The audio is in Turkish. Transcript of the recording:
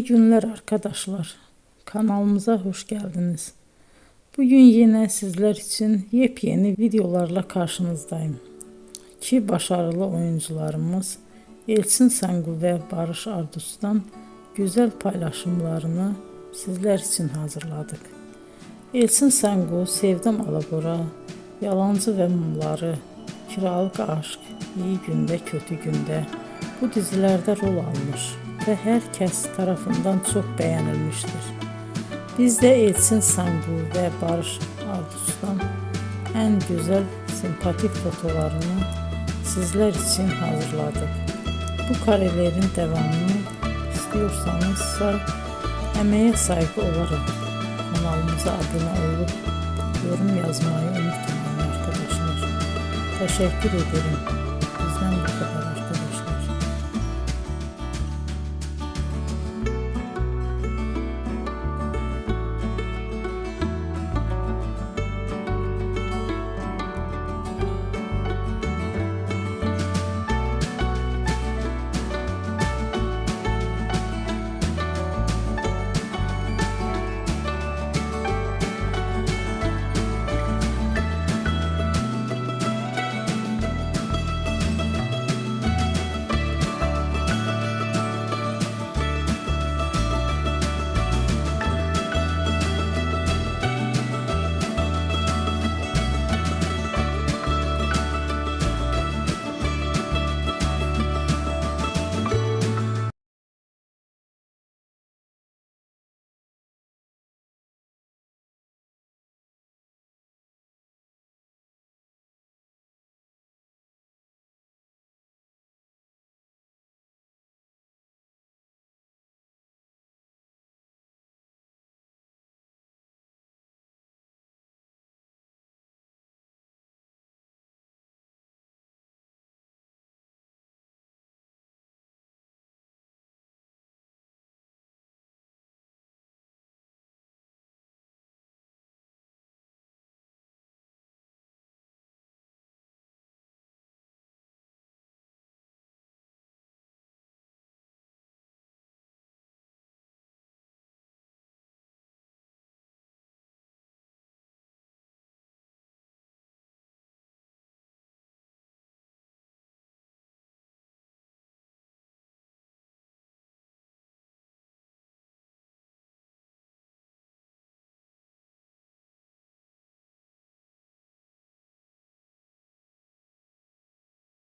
İyi günler arkadaşlar. Kanalımıza hoş geldiniz. Bugün yine sizler için yepyeni videolarla karşınızdayım. İki başarılı oyuncularımız Elçin Sangu ve Barış Ardus'tan güzel paylaşımlarını sizler için hazırladık. Elçin Sangu, Sevdim Alabora, Yalancı ve Mumları, Kiralık Aşk, İyi Günde Kötü Günde bu dizilerde rol almış ve herkes tarafından çok beğenilmiştir. Biz de Elçin Sangu ve Barış Ardus'tan en güzel sempatik fotolarını sizler için hazırladık. Bu karelerin devamını istiyorsanızsa emeğe saygı olarak kanalımıza abone olup yorum yazmayı unutmayın arkadaşlar. Teşekkür ederim.